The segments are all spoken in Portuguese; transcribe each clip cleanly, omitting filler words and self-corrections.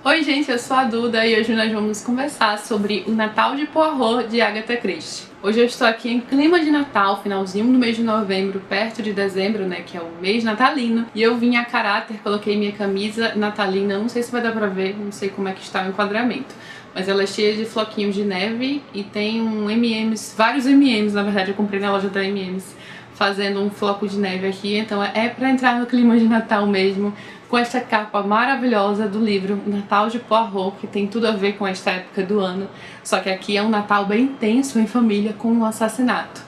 Oi gente, eu sou a Duda e hoje nós vamos conversar sobre o Natal de Poirot de Agatha Christie. Hoje eu estou aqui em clima de Natal, finalzinho do mês de novembro, perto de dezembro, né, que é o mês natalino. E eu vim a caráter, coloquei minha camisa natalina, não sei se vai dar pra ver, não sei como é que está o enquadramento. Mas ela é cheia de floquinhos de neve e tem um M&M's, vários M&M's, na verdade eu comprei na loja da M&M's, fazendo um floco de neve aqui, então é pra entrar no clima de Natal mesmo, com esta capa maravilhosa do livro Natal de Poirot, que tem tudo a ver com esta época do ano, só que aqui é um Natal bem intenso em família com um assassinato.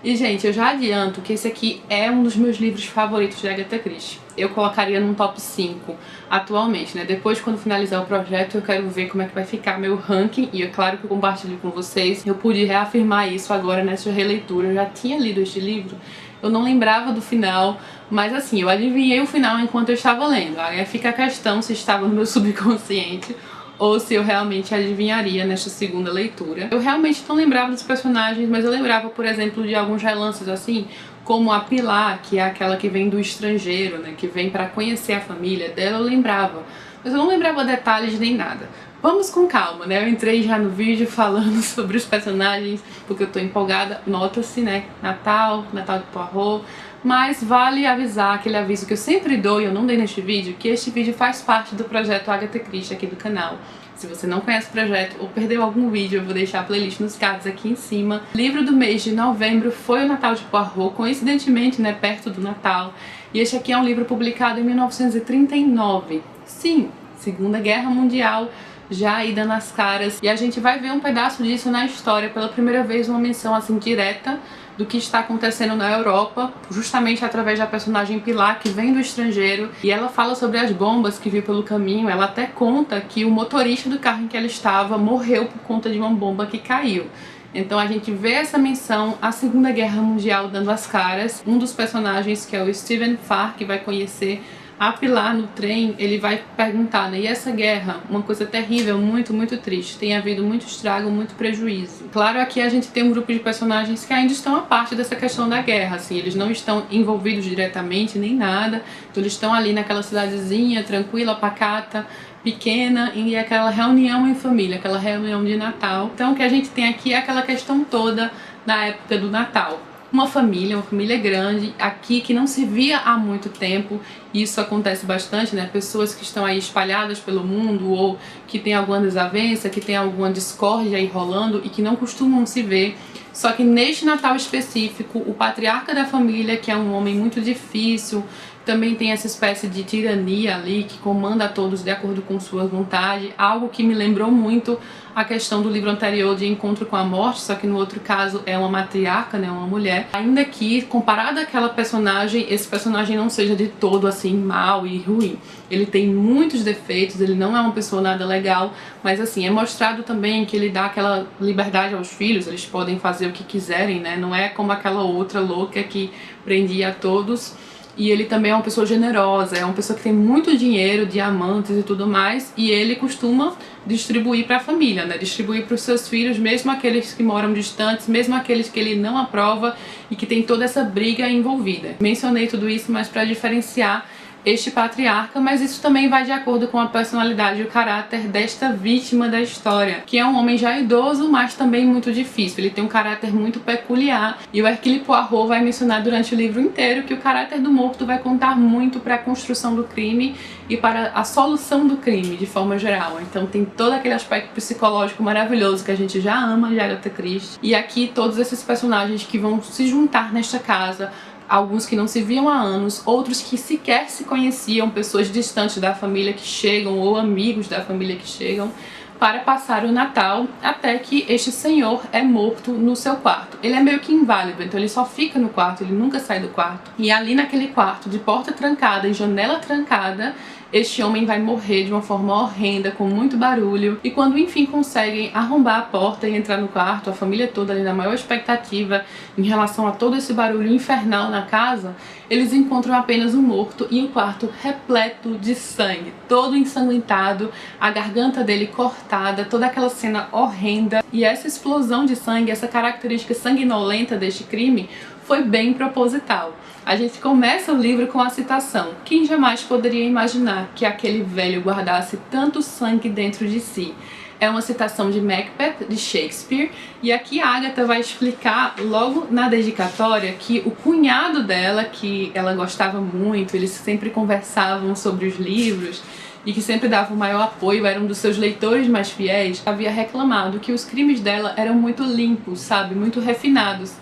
E gente, eu já adianto que esse aqui é um dos meus livros favoritos de Agatha Christie. Eu colocaria num top 5 atualmente, né? Depois, quando finalizar o projeto, eu quero ver como é que vai ficar meu ranking. E é claro que eu compartilho com vocês. Eu pude reafirmar isso agora nessa releitura. Eu já tinha lido este livro, eu não lembrava do final, mas assim, eu adivinhei o final enquanto eu estava lendo. Aí fica a questão se estava no meu subconsciente ou se eu realmente adivinharia nesta segunda leitura. Eu realmente não lembrava dos personagens, mas eu lembrava, por exemplo, de alguns relances assim, como a Pilar, que é aquela que vem do estrangeiro, né, que vem para conhecer a família dela, eu lembrava. Mas eu não lembrava detalhes nem nada. Vamos com calma, né? Eu entrei já no vídeo falando sobre os personagens, porque eu tô empolgada. Nota-se, né? Natal de Poirot. Mas vale avisar, aquele aviso que eu sempre dou e eu não dei neste vídeo, que este vídeo faz parte do projeto Agatha Christie aqui do canal. Se você não conhece o projeto ou perdeu algum vídeo, eu vou deixar a playlist nos cards aqui em cima. O livro do mês de novembro foi o Natal de Poirot, coincidentemente, né, perto do Natal. E este aqui é um livro publicado em 1939. Sim, Segunda Guerra Mundial, já aí dando as caras. E a gente vai ver um pedaço disso na história, pela primeira vez uma menção assim direta do que está acontecendo na Europa, justamente através da personagem Pilar, que vem do estrangeiro, e ela fala sobre as bombas que viu pelo caminho. Ela até conta que o motorista do carro em que ela estava morreu por conta de uma bomba que caiu. Então a gente vê essa menção à Segunda Guerra Mundial dando as caras. Um dos personagens, que é o Stephen Farr, que vai conhecer a Pilar no trem, ele vai perguntar, né, e essa guerra? Uma coisa terrível, muito, muito triste. Tem havido muito estrago, muito prejuízo. Claro, aqui a gente tem um grupo de personagens que ainda estão a parte dessa questão da guerra, assim, eles não estão envolvidos diretamente, nem nada. Então eles estão ali naquela cidadezinha, tranquila, pacata, pequena, e aquela reunião em família, aquela reunião de Natal. Então o que a gente tem aqui é aquela questão toda da época do Natal. Uma família grande, aqui que não se via há muito tempo, e isso acontece bastante, né? Pessoas que estão aí espalhadas pelo mundo ou que tem alguma desavença, que tem alguma discórdia aí rolando e que não costumam se ver. Só que neste Natal específico, o patriarca da família, que é um homem muito difícil, também tem essa espécie de tirania ali, que comanda a todos de acordo com sua vontade, algo que me lembrou muito a questão do livro anterior de Encontro com a Morte, só que no outro caso é uma matriarca, né, uma mulher. Ainda que, comparado àquela personagem, esse personagem não seja de todo assim mal e ruim. Ele tem muitos defeitos, ele não é uma pessoa nada legal, mas assim, é mostrado também que ele dá aquela liberdade aos filhos, eles podem fazer o que quiserem, né, não é como aquela outra louca que prendia a todos. E ele também é uma pessoa generosa, é uma pessoa que tem muito dinheiro, diamantes e tudo mais, e ele costuma distribuir para a família, né? Distribuir para os seus filhos, mesmo aqueles que moram distantes, mesmo aqueles que ele não aprova e que tem toda essa briga envolvida. Mencionei tudo isso, mas para diferenciar este patriarca, mas isso também vai de acordo com a personalidade e o caráter desta vítima da história, que é um homem já idoso, mas também muito difícil. Ele tem um caráter muito peculiar, e o Hercule Poirot vai mencionar durante o livro inteiro que o caráter do morto vai contar muito para a construção do crime e para a solução do crime, de forma geral. Então tem todo aquele aspecto psicológico maravilhoso que a gente já ama de Agatha Christie, e aqui todos esses personagens que vão se juntar nesta casa, alguns que não se viam há anos, outros que sequer se conheciam, pessoas distantes da família que chegam ou amigos da família que chegam para passar o Natal, até que este senhor é morto no seu quarto. Ele é meio que inválido, então ele só fica no quarto, ele nunca sai do quarto. E ali naquele quarto, de porta trancada e janela trancada, este homem vai morrer de uma forma horrenda, com muito barulho, e quando enfim conseguem arrombar a porta e entrar no quarto, a família toda ali na maior expectativa em relação a todo esse barulho infernal na casa, eles encontram apenas um morto e o quarto repleto de sangue, todo ensanguentado, a garganta dele cortada, toda aquela cena horrenda. E essa explosão de sangue, essa característica sanguinolenta deste crime, foi bem proposital. A gente começa o livro com a citação: "Quem jamais poderia imaginar que aquele velho guardasse tanto sangue dentro de si?" É uma citação de Macbeth, de Shakespeare, e aqui a Agatha vai explicar logo na dedicatória que o cunhado dela, que ela gostava muito, eles sempre conversavam sobre os livros e que sempre dava o maior apoio, era um dos seus leitores mais fiéis, havia reclamado que os crimes dela eram muito limpos, sabe, muito refinados.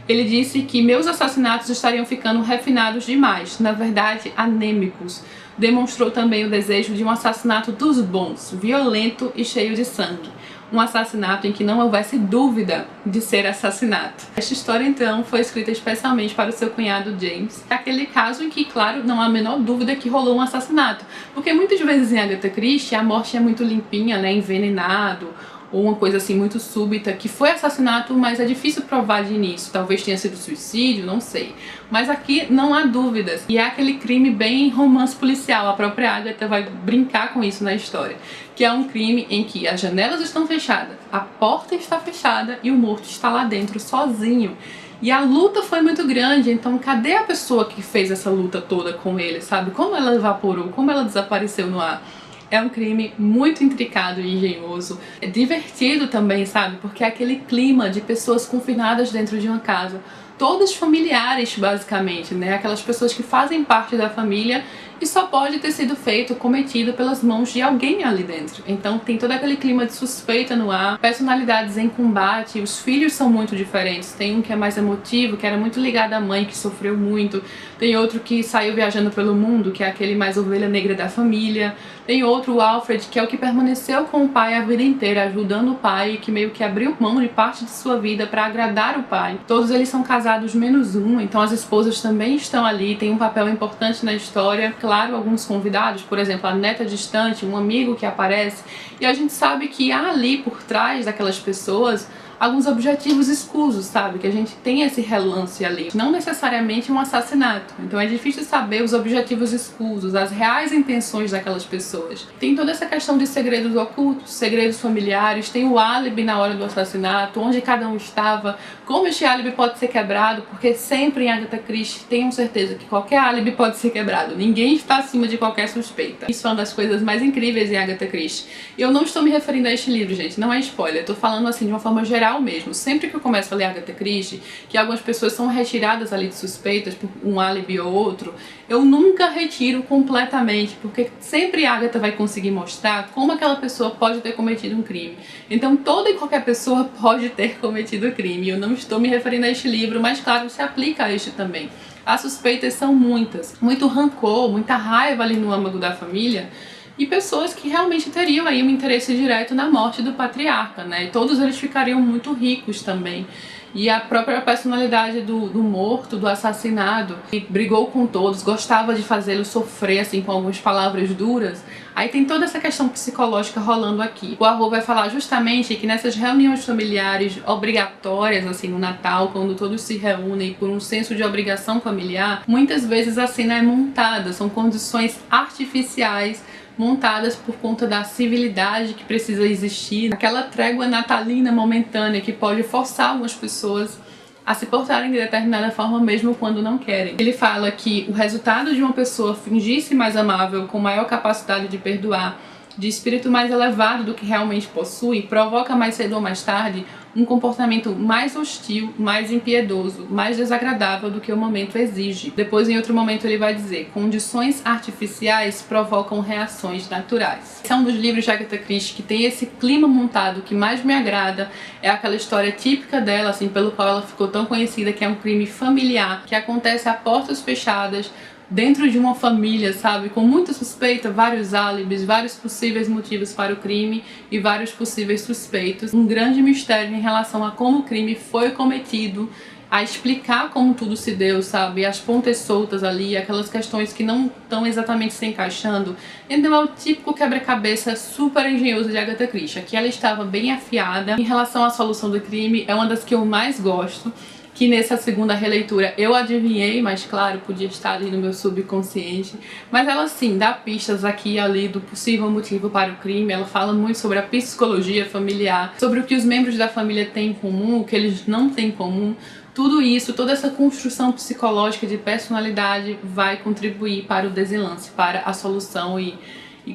Ele disse que meus assassinatos estariam ficando refinados demais, na verdade, anêmicos. Demonstrou também o desejo de um assassinato dos bons, violento e cheio de sangue. Um assassinato em que não houvesse dúvida de ser assassinato. Esta história, então, foi escrita especialmente para o seu cunhado James. É aquele caso em que, claro, não há a menor dúvida que rolou um assassinato. Porque muitas vezes em Agatha Christie a morte é muito limpinha, né, envenenado, ou uma coisa assim muito súbita, que foi assassinato, mas é difícil provar de início. Talvez tenha sido suicídio, não sei. Mas aqui não há dúvidas. E é aquele crime bem romance policial. A própria Agatha vai brincar com isso na história. Que é um crime em que as janelas estão fechadas, a porta está fechada e o morto está lá dentro sozinho. E a luta foi muito grande, então cadê a pessoa que fez essa luta toda com ele, sabe? Como ela evaporou, como ela desapareceu no ar? É um crime muito intricado e engenhoso. É divertido também, sabe? Porque é aquele clima de pessoas confinadas dentro de uma casa. Todos familiares, basicamente, né? Aquelas pessoas que fazem parte da família e só pode ter sido feito, cometido pelas mãos de alguém ali dentro. Então tem todo aquele clima de suspeita no ar, personalidades em combate, os filhos são muito diferentes. Tem um que é mais emotivo, que era muito ligado à mãe, que sofreu muito. Tem outro que saiu viajando pelo mundo, que é aquele mais ovelha negra da família. Tem outro, o Alfred, que é o que permaneceu com o pai a vida inteira, ajudando o pai, que meio que abriu mão de parte de sua vida para agradar o pai. Todos eles são casados menos um, então as esposas também estão ali, tem um papel importante na história. Claro, alguns convidados, por exemplo, a neta distante, um amigo que aparece, e a gente sabe que há ali por trás daquelas pessoas alguns objetivos escusos, sabe? Que a gente tem esse relance ali. Não necessariamente um assassinato. Então é difícil saber os objetivos escusos, as reais intenções daquelas pessoas. Tem toda essa questão de segredos ocultos, segredos familiares, tem o álibi na hora do assassinato, onde cada um estava, como este álibi pode ser quebrado, porque sempre em Agatha Christie tenham certeza que qualquer álibi pode ser quebrado. Ninguém está acima de qualquer suspeita. Isso é uma das coisas mais incríveis em Agatha Christie. E eu não estou me referindo a este livro, gente, não é spoiler. Eu tô falando assim de uma forma geral mesmo. Sempre que eu começo a ler Agatha Christie, que algumas pessoas são retiradas ali de suspeitas por um álibi ou outro, eu nunca retiro completamente, porque sempre a Agatha vai conseguir mostrar como aquela pessoa pode ter cometido um crime. Então toda e qualquer pessoa pode ter cometido crime. Eu não estou me referindo a este livro, mas claro, se aplica a este também. As suspeitas são muitas, muito rancor, muita raiva ali no âmago da família, e pessoas que realmente teriam aí um interesse direto na morte do patriarca, né? E todos eles ficariam muito ricos também. E a própria personalidade do morto, do assassinado, que brigou com todos, gostava de fazê-lo sofrer, assim, com algumas palavras duras. Aí tem toda essa questão psicológica rolando aqui. O Poirot vai falar justamente que nessas reuniões familiares obrigatórias, assim, no Natal, quando todos se reúnem por um senso de obrigação familiar, muitas vezes a cena é montada, são condições artificiais, montadas por conta da civilidade que precisa existir, aquela trégua natalina momentânea que pode forçar algumas pessoas a se portarem de determinada forma mesmo quando não querem. Ele fala que o resultado de uma pessoa fingir-se mais amável, com maior capacidade de perdoar, de espírito mais elevado do que realmente possui, provoca mais cedo ou mais tarde um comportamento mais hostil, mais impiedoso, mais desagradável do que o momento exige. Depois, em outro momento, ele vai dizer: condições artificiais provocam reações naturais. Esse é um dos livros de Agatha Christie que tem esse clima montado que mais me agrada. É aquela história típica dela, assim, pelo qual ela ficou tão conhecida, que é um crime familiar, que acontece a portas fechadas, dentro de uma família, sabe, com muita suspeita, vários álibis, vários possíveis motivos para o crime e vários possíveis suspeitos. Um grande mistério em relação a como o crime foi cometido, a explicar como tudo se deu, sabe, as pontas soltas ali, aquelas questões que não estão exatamente se encaixando. Então é o típico quebra-cabeça super engenhoso de Agatha Christie. Aqui ela estava bem afiada em relação à solução do crime, é uma das que eu mais gosto. que nessa segunda releitura eu adivinhei, mas claro, podia estar ali no meu subconsciente. Mas ela sim dá pistas aqui e ali do possível motivo para o crime. Ela fala muito sobre a psicologia familiar, sobre o que os membros da família têm em comum, o que eles não têm em comum. Tudo isso, toda essa construção psicológica de personalidade vai contribuir para o desenlace, para a solução e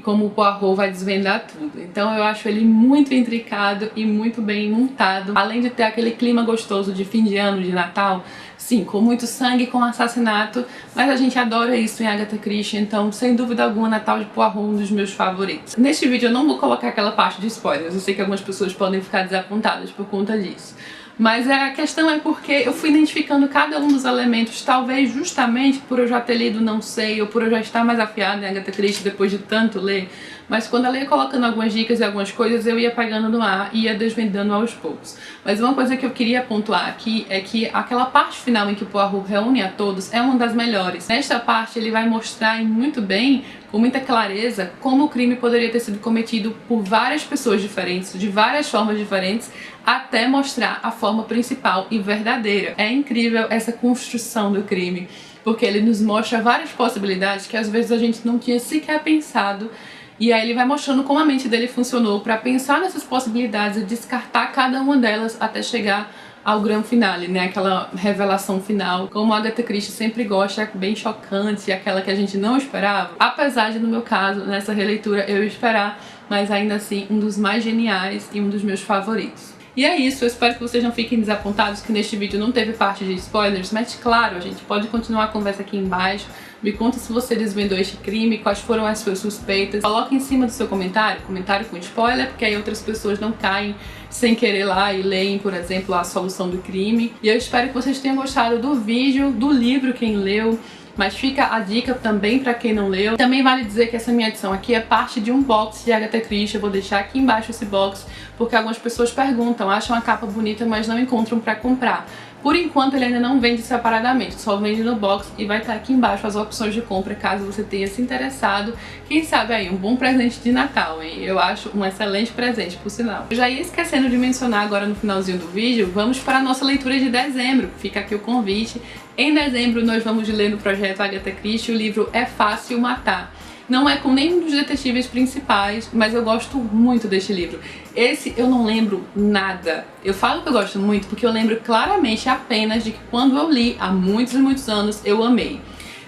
como o Poirot vai desvendar tudo. Então eu acho ele muito intricado e muito bem montado. Além de ter aquele clima gostoso de fim de ano, de Natal, sim, com muito sangue, com assassinato, mas a gente adora isso em Agatha Christie, então sem dúvida alguma Natal de Poirot é um dos meus favoritos. Neste vídeo eu não vou colocar aquela parte de spoilers, eu sei que algumas pessoas podem ficar desapontadas por conta disso. Mas a questão é porque eu fui identificando cada um dos elementos, talvez justamente por eu já ter lido Não Sei, ou por eu já estar mais afiada em Agatha Christie depois de tanto ler, mas quando ela ia colocando algumas dicas e algumas coisas, eu ia pegando no ar e ia desvendando aos poucos. Mas uma coisa que eu queria pontuar aqui é que aquela parte final em que o Poirot reúne a todos é uma das melhores. Nesta parte ele vai mostrar muito bem, com muita clareza, como o crime poderia ter sido cometido por várias pessoas diferentes, de várias formas diferentes, até mostrar a forma principal e verdadeira. É incrível essa construção do crime, porque ele nos mostra várias possibilidades que às vezes a gente não tinha sequer pensado, e aí ele vai mostrando como a mente dele funcionou para pensar nessas possibilidades e descartar cada uma delas até chegar ao grande finale, né? Aquela revelação final, como a Agatha Christie sempre gosta, é bem chocante, aquela que a gente não esperava. Apesar de, no meu caso, nessa releitura, eu esperar, mas ainda assim, um dos mais geniais e um dos meus favoritos. E é isso, eu espero que vocês não fiquem desapontados que neste vídeo não teve parte de spoilers, mas claro, a gente pode continuar a conversa aqui embaixo. Me conta se você desvendou este crime, quais foram as suas suspeitas. Coloque em cima do seu comentário com spoiler, porque aí outras pessoas não caem sem querer lá e leem, por exemplo, a solução do crime. E eu espero que vocês tenham gostado do vídeo, do livro, quem leu. Mas fica a dica também pra quem não leu. Também vale dizer que essa minha edição aqui é parte de um box de Agatha Christie. Eu vou deixar aqui embaixo esse box, porque algumas pessoas perguntam, acham a capa bonita, mas não encontram pra comprar. Por enquanto ele ainda não vende separadamente, só vende no box e vai estar aqui embaixo as opções de compra caso você tenha se interessado. Quem sabe aí, um bom presente de Natal, hein? Eu acho um excelente presente, por sinal. Eu já ia esquecendo de mencionar agora no finalzinho do vídeo, vamos para a nossa leitura de dezembro. Fica aqui o convite. Em dezembro nós vamos ler no projeto Agatha Christie o livro É Fácil Matar. Não é com nenhum dos detetives principais, mas eu gosto muito deste livro. Esse eu não lembro nada. Eu falo que eu gosto muito porque eu lembro claramente apenas de que quando eu li, há muitos e muitos anos, eu amei.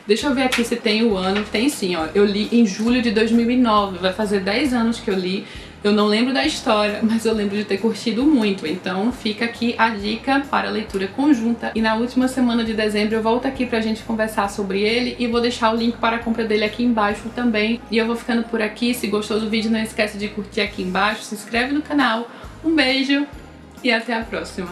Deixa eu ver aqui se tem o ano. Tem sim, ó. Eu li em julho de 2009, vai fazer 10 anos que eu li. Eu não lembro da história, mas eu lembro de ter curtido muito. Então fica aqui a dica para a leitura conjunta. E na última semana de dezembro eu volto aqui pra gente conversar sobre ele. E vou deixar o link para a compra dele aqui embaixo também. E eu vou ficando por aqui. Se gostou do vídeo, não esquece de curtir aqui embaixo. Se inscreve no canal. Um beijo e até a próxima.